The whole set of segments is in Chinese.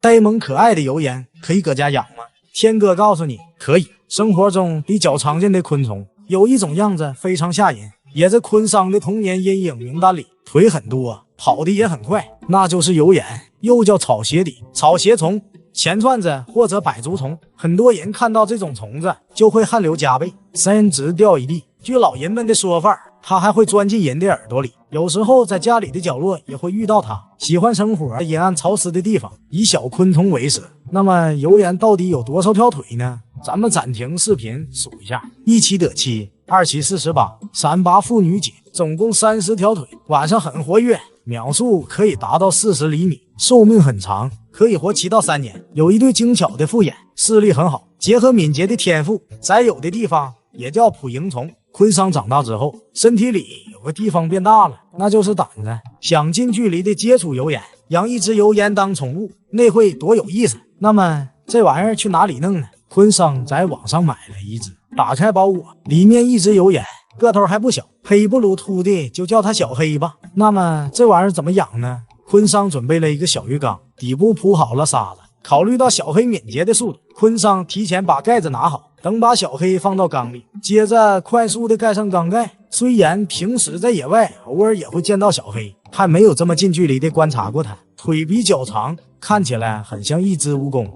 呆萌可爱的油烟可以搁家养吗？天哥告诉你，可以。生活中比较常见的昆虫，有一种样子非常吓人，也在昆桑的童年阴影名单里。腿很多，跑得也很快，那就是油眼，又叫草鞋底、草鞋虫、钱串子或者百足虫。很多人看到这种虫子就会汗流浃背，三直掉一地。据老人们的说法，它还会钻进人的耳朵里，有时候在家里的角落也会遇到它。喜欢生活阴暗潮湿的地方，以小昆虫为食。那么油眼到底有多少条腿呢？咱们暂停视频数一下：1七得7，2七48，3 8妇女几，总共30条腿。晚上很活跃，秒速可以达到40厘米，寿命很长，可以活7到3年。有一对精巧的复眼，视力很好，结合敏捷的天赋，在有的地方也叫捕蝇虫。昆桑长大之后，身体里有个地方变大了，那就是胆子。想近距离的接触油烟，养一只油烟当宠物，那会多有意思。那么这玩意儿去哪里弄呢？昆桑在网上买了一只，打开包裹，里面一只油烟，个头还不小，黑不噜秃的，就叫它小黑吧。那么这玩意儿怎么养呢？昆桑准备了一个小鱼缸，底部铺好了沙子。考虑到小黑敏捷的速度，昆桑提前把盖子拿好，等把小黑放到缸里，接着快速的盖上缸盖。虽然平时在野外偶尔也会见到小黑，还没有这么近距离的观察过它。腿比较长，看起来很像一只蜈蚣。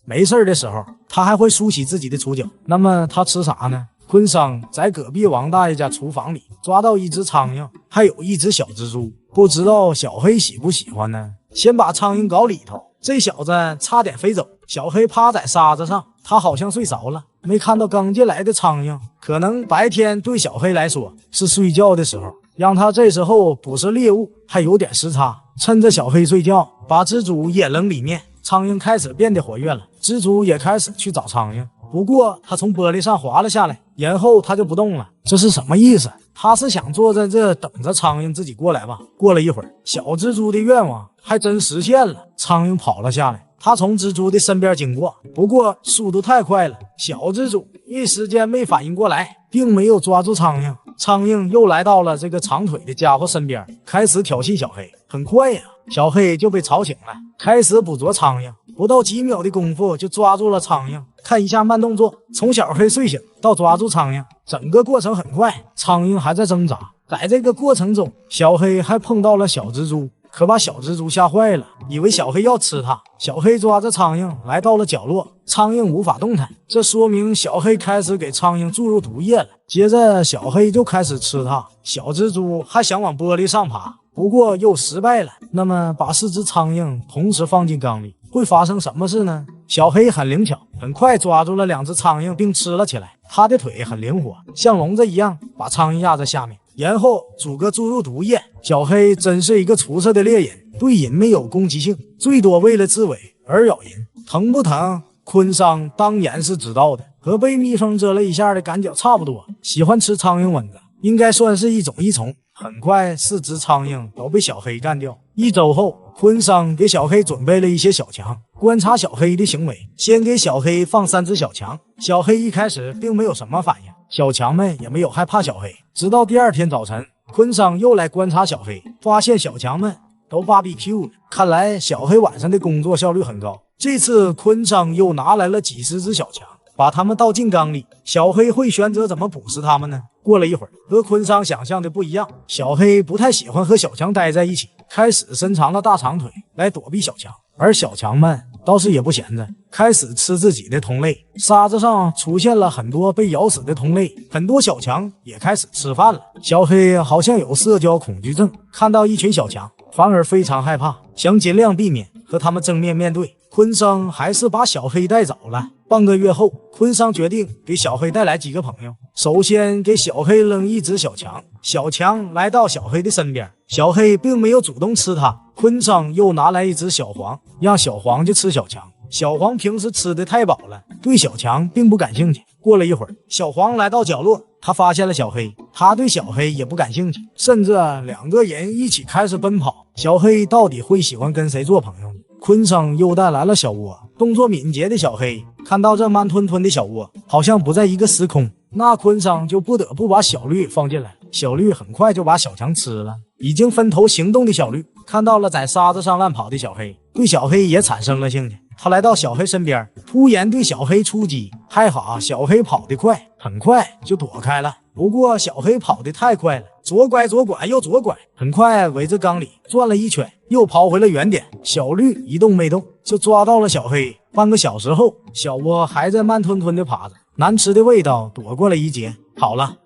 没事的时候，他还会梳洗自己的触角。那么他吃啥呢？昆桑在隔壁王大爷家厨房里抓到一只苍蝇，还有一只小蜘蛛，不知道小黑喜不喜欢呢？先把苍蝇搞里头，这小子差点飞走。小黑趴在沙子上，他好像睡着了，没看到刚进来的苍蝇。可能白天对小黑来说是睡觉的时候，让他这时候捕食猎物还有点时差。趁着小黑睡觉，把蜘蛛也扔里面，苍蝇开始变得活跃了，蜘蛛也开始去找苍蝇。不过他从玻璃上滑了下来，然后他就不动了。这是什么意思？他是想坐在这等着苍蝇自己过来吧？过了一会儿，小蜘蛛的愿望还真实现了，苍蝇跑了下来，他从蜘蛛的身边经过，不过速度太快了，小蜘蛛一时间没反应过来，并没有抓住苍蝇。苍蝇又来到了这个长腿的家伙身边，开始挑衅小黑。很快呀，小黑就被吵醒了，开始捕捉苍蝇。不到几秒的功夫就抓住了苍蝇。看一下慢动作，从小黑睡醒到抓住苍蝇，整个过程很快，苍蝇还在挣扎。在这个过程中，小黑还碰到了小蜘蛛，可把小蜘蛛吓坏了，以为小黑要吃它。小黑抓着苍蝇来到了角落，苍蝇无法动弹，这说明小黑开始给苍蝇注入毒液了。接着小黑就开始吃它，小蜘蛛还想往玻璃上爬，不过又失败了。那么把4只苍蝇同时放进缸里，会发生什么事呢？小黑很灵巧，很快抓住了2只苍蝇并吃了起来。他的腿很灵活，像笼子一样把苍蝇压在下面，然后逐个注入毒液。小黑真是一个出色的猎人，对人没有攻击性，最多为了自卫而咬人。疼不疼？昆桑当然是知道的，和被蜜蜂蛰了一下的感觉差不多。喜欢吃苍蝇蚊子，应该算是一种益虫。很快4只苍蝇都被小黑干掉。1周后，昆桑给小黑准备了一些小强，观察小黑的行为。先给小黑放3只小强，小黑一开始并没有什么反应，小强们也没有害怕小黑。直到第2天早晨，昆桑又来观察小黑，发现小强们都BBQ了。看来小黑晚上的工作效率很高。这次昆桑又拿来了几十只小强，把它们倒进缸里。小黑会选择怎么捕食它们呢？过了一会儿，和昆桑想象的不一样，小黑不太喜欢和小强待在一起，开始伸长了大长腿来躲避小强。而小强们倒是也不闲着，开始吃自己的同类。沙子上出现了很多被咬死的同类，很多小强也开始吃饭了。小黑好像有社交恐惧症，看到一群小强反而非常害怕，想尽量避免和他们正面面对。昆桑还是把小黑带走了。半个月后，昆桑决定给小黑带来几个朋友。首先给小黑扔一只小强，小强来到小黑的身边，小黑并没有主动吃它。昆桑又拿来一只小黄，让小黄去吃小强。小黄平时吃的太饱了，对小强并不感兴趣。过了一会儿，小黄来到角落，他发现了小黑，他对小黑也不感兴趣，甚至2个人一起开始奔跑。小黑到底会喜欢跟谁做朋友呢？昆桑又带来了小窝，动作敏捷的小黑看到这慢吞吞的小窝好像不在一个时空，那昆桑就不得不把小绿放进来。小绿很快就把小强吃了。已经分头行动的小绿看到了在沙子上乱跑的小黑，对小黑也产生了兴趣。他来到小黑身边，突然对小黑出击，还好小黑跑得快，很快就躲开了。不过小黑跑得太快了，左拐左拐又左拐，很快围着缸里转了一圈，又跑回了原点。小绿一动没动，就抓到了小黑。半个小时后，小窝还在慢吞吞地爬着，难吃的味道躲过了一劫。好了，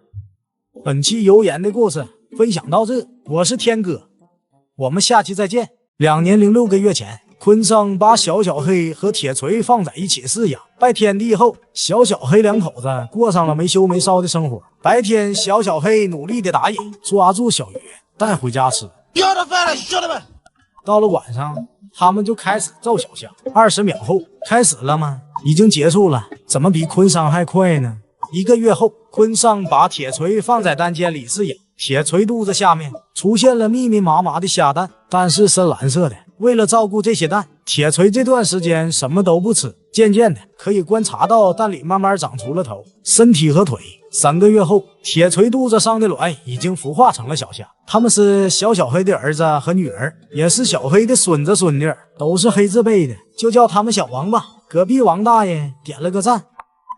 本期油盐的故事分享到这，我是天哥，我们下期再见。2年0.6个月前，昆桑把小黑和铁锤放在一起饲养。拜天地后，小黑两口子过上了没羞没臊的生活。白天，小黑努力的打野，抓住小鱼带回家吃。到了晚上，他们就开始造小虾。20秒后，开始了吗？已经结束了，怎么比昆桑还快呢？1个月后，昆桑把铁锤放在蛋间里饲养。铁锤肚子下面出现了密密麻麻的虾蛋，但是深蓝色的。为了照顾这些蛋，铁锤这段时间什么都不吃。渐渐的，可以观察到蛋里慢慢长出了头、身体和腿。3个月后，铁锤肚子上的卵已经孵化成了小虾。他们是小黑的儿子和女儿，也是小黑的孙子孙女，都是黑字辈的，就叫他们小王吧。隔壁王大爷点了个赞。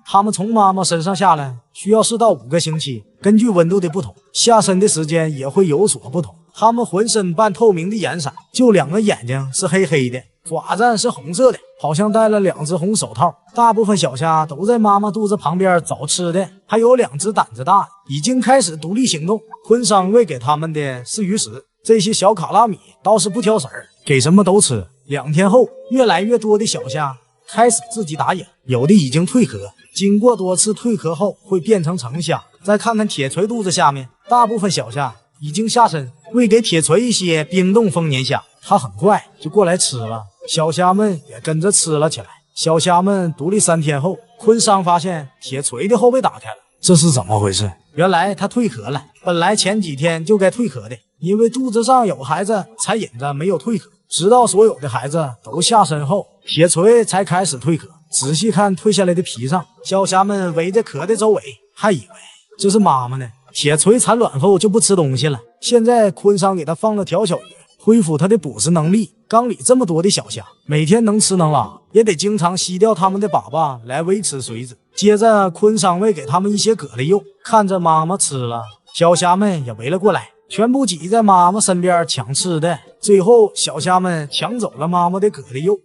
他们从妈妈身上下来需要4到5个星期，根据温度的不同，下身的时间也会有所不同。他们浑身半透明的颜色，就2个眼睛是黑黑的，爪子是红色的，好像戴了2只红手套。大部分小虾都在妈妈肚子旁边找吃的，还有2只胆子大，已经开始独立行动。昆桑喂给他们的是鱼食，这些小卡拉米倒是不挑食儿，给什么都吃。2天后，越来越多的小虾开始自己打眼，有的已经蜕壳，经过多次蜕壳后会变成成虾。再看看铁锤肚子下面，大部分小虾已经下身，喂给铁锤一些冰冻丰年虾，他很快就过来吃了。小虾们也跟着吃了起来。小虾们独立3天后，昆桑发现铁锤的后背打开了，这是怎么回事？原来他蜕壳了，本来前几天就该蜕壳的，因为肚子上有孩子才引着没有蜕壳，直到所有的孩子都下身后，铁锤才开始蜕壳。仔细看蜕下来的皮上，小虾们围着壳的周围，还以为这是妈妈呢。铁锤产卵后就不吃东西了，现在昆桑给他放了条小鱼，恢复他的捕食能力。缸里这么多的小虾，每天能吃能拉，也得经常吸掉他们的粑粑来维持水质。接着昆桑喂给他们一些蛤蜊肉，看着妈妈吃了，小虾们也围了过来，全部挤在妈妈身边抢吃的。最后小虾们抢走了妈妈的蛤蜊肉。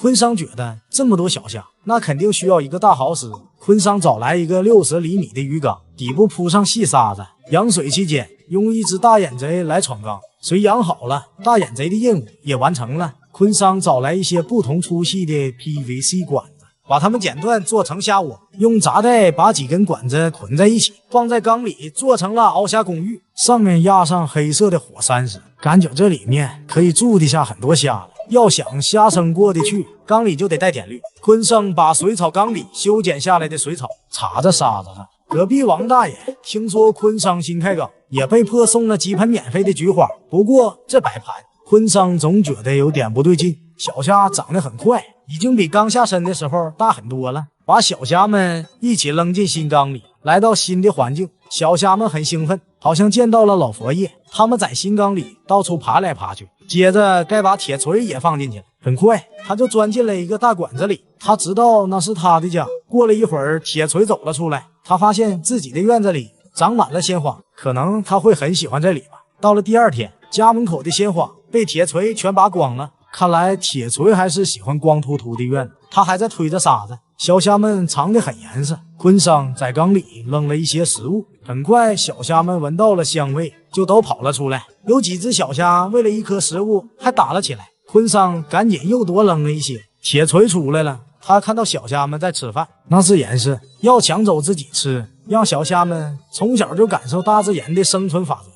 昆桑觉得这么多小虾，那肯定需要一个大豪斯。昆桑找来一个60厘米的鱼缸，底部铺上细沙子，养水期间用一只大眼贼来闯缸。水养好了，大眼贼的任务也完成了。昆桑找来一些不同粗细的 PVC 管子，把它们剪断做成虾窝，用杂带把几根管子捆在一起，放在缸里做成了鳌虾公寓，上面压上黑色的火山石，感觉这里面可以住得下很多虾了。要想虾生过得去，缸里就得带点绿。昆桑把水草缸里修剪下来的水草插在沙子上。隔壁王大爷听说昆桑新开缸，也被迫送了几盆免费的菊花。不过这摆盘，昆桑总觉得有点不对劲。小虾长得很快，已经比刚下身的时候大很多了。把小虾们一起扔进新缸里，来到新的环境，小虾们很兴奋，好像见到了老佛爷。他们在新缸里到处爬来爬去。接着该把铁锤也放进去了，很快他就钻进了一个大管子里，他知道那是他的家。过了一会儿，铁锤走了出来，他发现自己的院子里长满了鲜花，可能他会很喜欢这里吧。到了第2天，家门口的鲜花被铁锤全拔光了，看来铁锤还是喜欢光秃秃的院子。他还在推着沙子，小虾们藏得很严实。昆桑在缸里扔了一些食物，很快小虾们闻到了香味，就都跑了出来。有几只小虾为了一颗食物还打了起来，昆桑赶紧又多扔了一些。铁锤出来了，他看到小虾们在吃饭，那自然是要抢走自己吃，让小虾们从小就感受大自然的生存法则。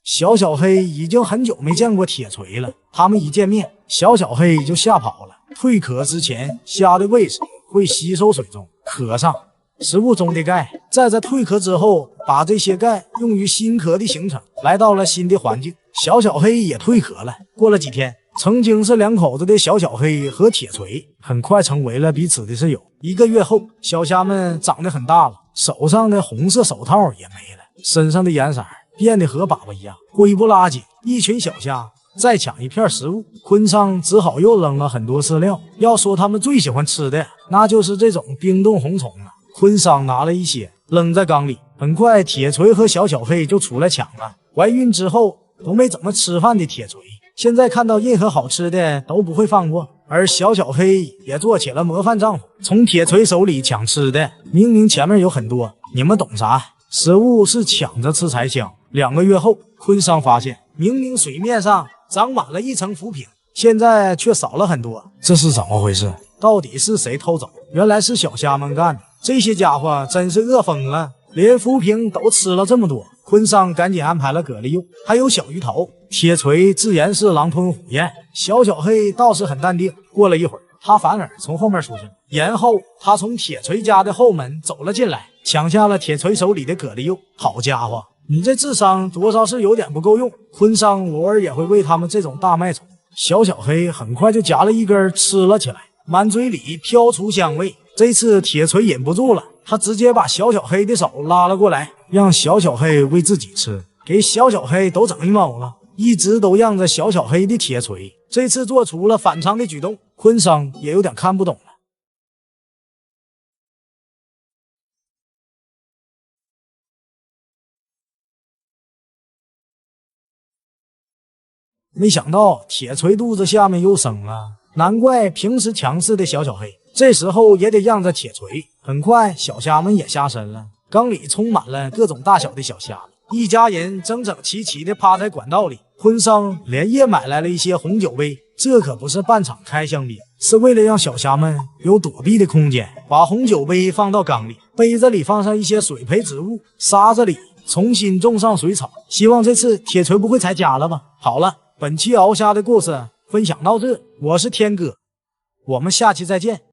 小黑已经很久没见过铁锤了，他们一见面，小黑就吓跑了。蜕壳之前，虾的胃会吸收水中壳上食物中的钙，在蜕壳之后，把这些钙用于新壳的形成。来到了新的环境，小黑也蜕壳了。过了几天，曾经是两口子的小黑和铁锤，很快成为了彼此的室友。1个月后，小虾们长得很大了，手上的红色手套也没了，身上的颜色变得和粑粑一样，灰不拉几。一群小虾再抢一片食物，坤桑只好又扔了很多饲料。要说他们最喜欢吃的，那就是这种冰冻红虫了。坤桑拿了一些扔在缸里，很快铁锤和小黑就出来抢了。怀孕之后都没怎么吃饭的铁锤，现在看到任何好吃的都不会放过，而小黑也做起了模范丈夫，从铁锤手里抢吃的。明明前面有很多，你们懂啥？食物是抢着吃才香。2个月后，坤桑发现明明水面上长满了一层浮萍，现在却少了很多，这是怎么回事？到底是谁偷走？原来是小虾们干的，这些家伙真是饿疯了，连浮萍都吃了这么多。坤桑赶紧安排了蛤蜊肉，还有小鱼头。铁锤自然是狼吞虎咽，小黑倒是很淡定。过了一会儿，他反而从后面出去了，然后他从铁锤家的后门走了进来，抢下了铁锤手里的蛤蜊肉。好家伙，你这智商多少是有点不够用。坤桑偶尔也会喂他们这种大麦虫。小黑很快就夹了一根吃了起来，满嘴里飘出香味。这次铁锤忍不住了，他直接把小黑的手拉了过来，让小黑喂自己吃，给小黑都整懵了。一直都让着小黑的铁锤，这次做出了反常的举动，坤桑也有点看不懂了。没想到铁锤肚子下面又生了，难怪平时强势的小黑这时候也得让着铁锤。很快小虾们也下身了，缸里充满了各种大小的小虾子，一家人整整齐齐地趴在管道里。坤桑连夜买来了一些红酒杯，这可不是半场开香槟，是为了让小虾们有躲避的空间。把红酒杯放到缸里，杯子里放上一些水培植物，沙子里重新种上水草。希望这次铁锤不会踩假了吧？好了，本期鳌虾的故事分享到这，我是天哥，我们下期再见。